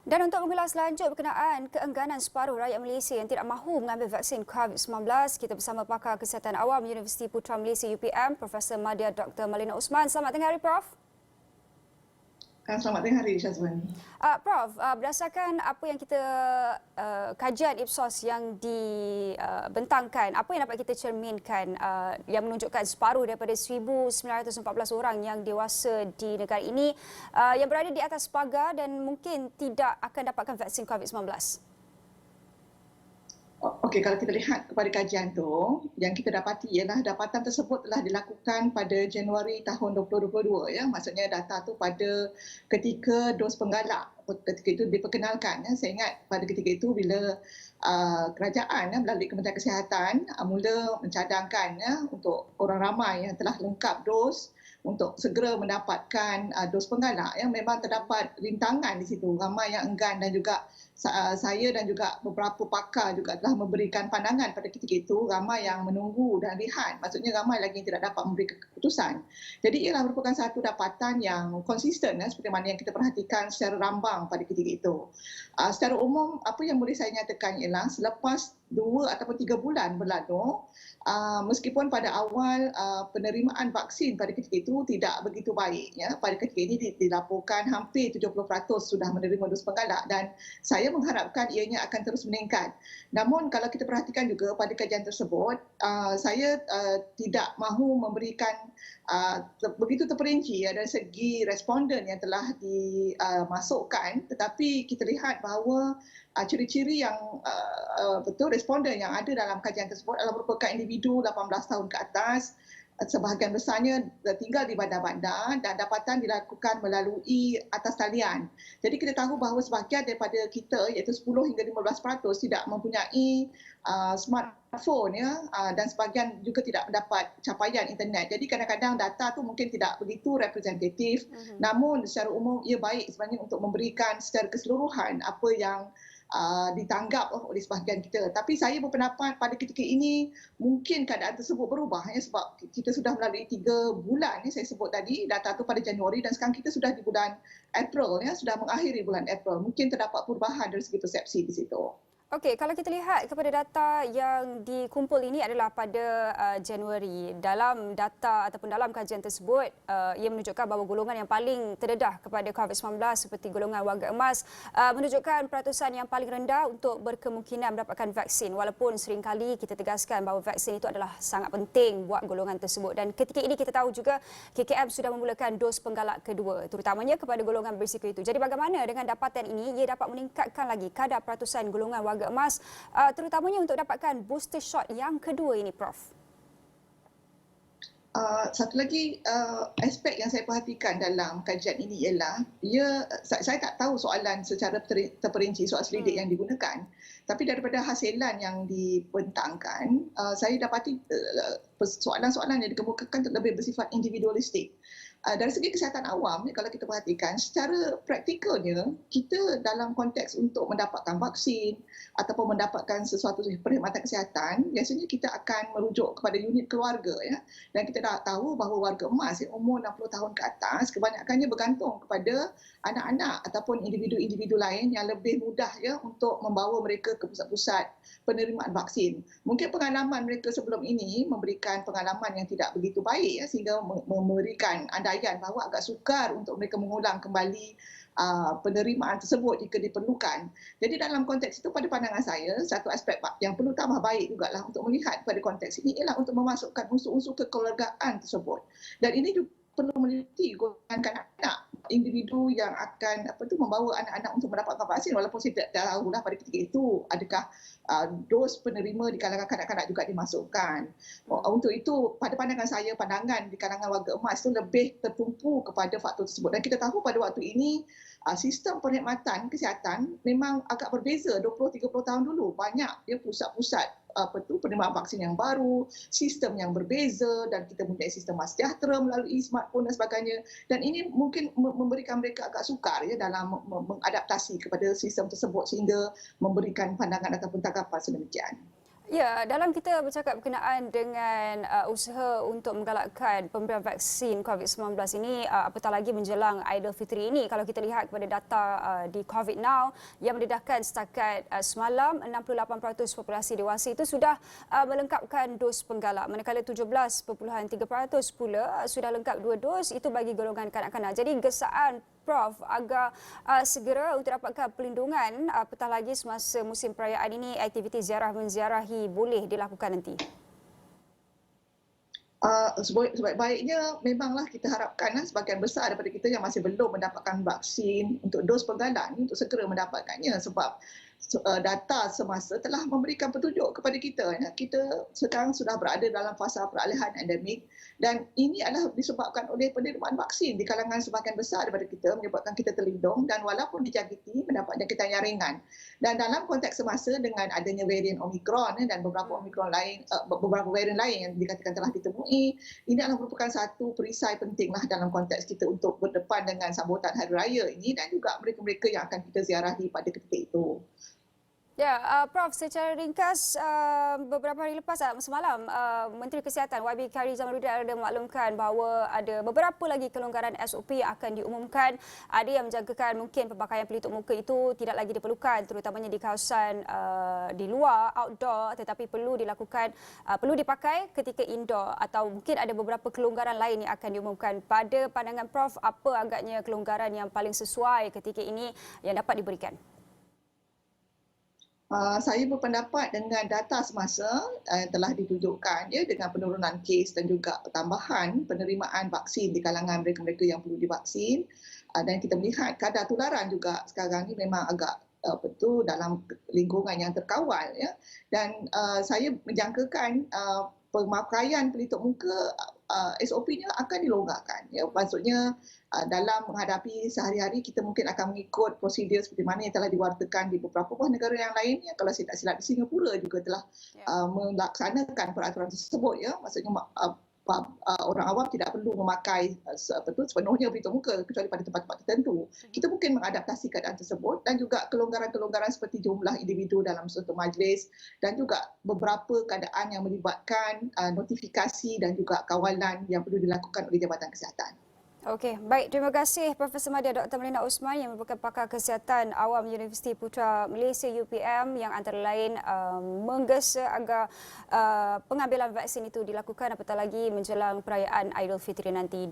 Dan untuk mengulas lanjut berkenaan keengganan separuh rakyat Malaysia yang tidak mahu mengambil vaksin COVID-19, kita bersama pakar kesihatan awam Universiti Putra Malaysia UPM, Profesor Madya Dr. Malina Osman. Selamat tengah hari, Prof. Selamat tengah hari, Syazwan. Prof, berdasarkan apa yang kita kajian Ipsos yang dibentangkan, apa yang dapat kita cerminkan yang menunjukkan separuh daripada 1,914 orang yang dewasa di negara ini yang berada di atas pagar dan mungkin tidak akan dapatkan vaksin COVID-19? Okey, kalau kita lihat kepada kajian tu, yang kita dapati ialah dapatan tersebut telah dilakukan pada Januari tahun 2022 ya. Maksudnya data tu pada ketika dos penggalak ketika itu diperkenalkan ya. Saya ingat pada ketika itu bila kerajaan melalui Kementerian Kesihatan mula mencadangkan ya untuk orang ramai yang telah lengkap dos untuk segera mendapatkan dos penggalak yang memang terdapat rintangan di situ, ramai yang enggan dan juga saya dan juga beberapa pakar juga telah memberikan pandangan pada ketika itu, ramai yang menunggu dan lihat, maksudnya ramai lagi yang tidak dapat memberi keputusan. Jadi ialah merupakan satu dapatan yang konsisten seperti mana yang kita perhatikan secara rambang pada ketika itu. Secara umum apa yang boleh saya nyatakan ialah selepas 2 ataupun 3 bulan berlalu, meskipun pada awal penerimaan vaksin pada ketika itu tidak begitu baik ya, pada ketika ini dilaporkan hampir 70% sudah menerima dos penggalak dan saya mengharapkan ianya akan terus meningkat. Namun kalau kita perhatikan juga pada kajian tersebut, saya tidak mahu memberikan begitu terperinci dari segi responden yang telah dimasukkan, tetapi kita lihat bahawa ciri-ciri yang betul responden yang ada dalam kajian tersebut adalah merupakan individu 18 tahun ke atas, sebahagian besarnya tinggal di bandar-bandar dan dapatan dilakukan melalui atas talian. Jadi kita tahu bahawa sebahagian daripada kita iaitu 10 hingga 15% tidak mempunyai smartphone ya, dan sebahagian juga tidak mendapat capaian internet. Jadi kadang-kadang data tu mungkin tidak begitu representatif, namun secara umum ia baik sebenarnya untuk memberikan secara keseluruhan apa yang ditanggap oleh sebahagian kita. Tapi saya berpendapat pada ketika ini mungkin keadaan tersebut berubah ya, sebab kita sudah melalui 3 bulan ya, saya sebut tadi data itu pada Januari dan sekarang kita sudah di bulan April ya, sudah mengakhiri bulan April. Mungkin terdapat perubahan dari segi persepsi di situ. Okey, kalau kita lihat kepada data yang dikumpul ini adalah pada Januari. Dalam data ataupun dalam kajian tersebut, ia menunjukkan bahawa golongan yang paling terdedah kepada COVID-19 seperti golongan warga emas menunjukkan peratusan yang paling rendah untuk berkemungkinan mendapatkan vaksin. Walaupun seringkali kita tegaskan bahawa vaksin itu adalah sangat penting buat golongan tersebut. Dan ketika ini kita tahu juga KKM sudah memulakan dos penggalak kedua, terutamanya kepada golongan berisiko itu. Jadi bagaimana dengan dapatan ini, ia dapat meningkatkan lagi kadar peratusan golongan warga emas, terutamanya untuk dapatkan booster shot yang kedua ini, Prof? Satu lagi aspek yang saya perhatikan dalam kajian ini ialah saya tak tahu soalan secara terperinci soal selidik yang digunakan, tapi daripada hasilan yang dibentangkan saya dapati soalan-soalan yang dikemukakan lebih bersifat individualistik. Dari segi kesihatan awam, kalau kita perhatikan, secara praktikalnya, kita dalam konteks untuk mendapatkan vaksin ataupun mendapatkan sesuatu perkhidmatan kesihatan, biasanya kita akan merujuk kepada unit keluarga. Ya. Dan kita dah tahu bahawa warga emas yang umur 60 tahun ke atas, kebanyakannya bergantung kepada anak-anak ataupun individu-individu lain yang lebih mudah ya untuk membawa mereka ke pusat-pusat penerimaan vaksin. Mungkin pengalaman mereka sebelum ini memberikan pengalaman yang tidak begitu baik ya, sehingga memberikan andaian bahawa agak sukar untuk mereka mengulang kembali penerimaan tersebut jika diperlukan. Jadi dalam konteks itu pada pandangan saya, satu aspek yang perlu tambah baik jugalah untuk melihat pada konteks ini ialah untuk memasukkan unsur-unsur kekeluargaan tersebut. Dan ini juga perlu meneliti golongan kanak-kanak, individu yang akan membawa anak-anak untuk mendapatkan vaksin, walaupun saya tidak tahulah pada ketika itu adakah dos penerima di kalangan kanak-kanak juga dimasukkan. Untuk itu pada pandangan saya, pandangan di kalangan warga emas itu lebih tertumpu kepada faktor tersebut. Dan kita tahu pada waktu ini sistem perkhidmatan kesihatan memang agak berbeza 20-30 tahun dulu. Banyak ya pusat-pusat penerimaan vaksin yang baru, sistem yang berbeza dan kita mempunyai sistem sejahtera melalui smartphone dan sebagainya. Dan ini mungkin memberikan mereka agak sukar ya dalam mengadaptasi kepada sistem tersebut sehingga memberikan pandangan ataupun tanggapan sedemikian. Ya, dalam kita bercakap berkenaan dengan usaha untuk menggalakkan pemberian vaksin COVID-19 ini, apatah lagi menjelang Aidilfitri ini, kalau kita lihat kepada data di COVID Now yang mendedahkan setakat semalam 68% populasi dewasa itu sudah melengkapkan dos penggalak, manakala 17.3% pula sudah lengkap 2 dos, itu bagi golongan kanak-kanak. Jadi gesaan Prof agar segera untuk dapatkan perlindungan apatah lagi semasa musim perayaan ini aktiviti ziarah menziarahi boleh dilakukan nanti. Sebaik-baiknya memanglah kita harapkan sebahagian besar daripada kita yang masih belum mendapatkan vaksin untuk dos penggalak ni untuk segera mendapatkannya sebab data semasa telah memberikan petunjuk kepada kita. Kita sekarang sudah berada dalam fasa peralihan endemik dan ini adalah disebabkan oleh penerimaan vaksin di kalangan sebahagian besar daripada kita menyebabkan kita terlindung dan walaupun dijangkiti mendapat jangkitan yang ringan. Dan dalam konteks semasa dengan adanya varian Omicron dan beberapa Omicron lain, beberapa varian lain yang dikatakan telah ditemui, ini adalah merupakan satu perisai pentinglah dalam konteks kita untuk berdepan dengan sambutan Hari Raya ini dan juga mereka-mereka yang akan kita ziarahi pada ketika itu. Ya, Prof, secara ringkas beberapa hari lepas semalam Menteri Kesihatan YB Khairy Jamaluddin ada memaklumkan bahawa ada beberapa lagi kelonggaran SOP yang akan diumumkan. Ada yang menjangkakan mungkin pemakaian pelitup muka itu tidak lagi diperlukan terutamanya di kawasan di luar outdoor tetapi perlu dilakukan perlu dipakai ketika indoor atau mungkin ada beberapa kelonggaran lain yang akan diumumkan. Pada pandangan Prof, apa agaknya kelonggaran yang paling sesuai ketika ini yang dapat diberikan? Saya berpendapat dengan data semasa telah ditunjukkan dengan penurunan kes dan juga tambahan penerimaan vaksin di kalangan mereka-mereka yang perlu divaksin dan kita melihat kadar tularan juga sekarang ini memang agak betul dalam lingkungan yang terkawal dan saya menjangkakan pemakaian pelitup muka SOP-nya akan dilonggarkan. Maksudnya dalam menghadapi sehari-hari kita mungkin akan mengikut prosedur seperti mana yang telah diwartakan di beberapa buah negara yang lain. Kalau saya tak silap di Singapura juga telah melaksanakan peraturan tersebut. Maksudnya orang awam tidak perlu memakai sepenuhnya pelitup muka kecuali pada tempat-tempat tertentu. Kita mungkin mengadaptasi keadaan tersebut dan juga kelonggaran-kelonggaran seperti jumlah individu dalam suatu majlis dan juga beberapa keadaan yang melibatkan notifikasi dan juga kawalan yang perlu dilakukan oleh Jabatan Kesihatan. Okey, baik. Terima kasih Profesor Madya Dr. Melina Osman yang merupakan pakar kesihatan awam Universiti Putra Malaysia UPM yang antara lain menggesa agar pengambilan vaksin itu dilakukan apatah lagi menjelang perayaan Aidilfitri nanti.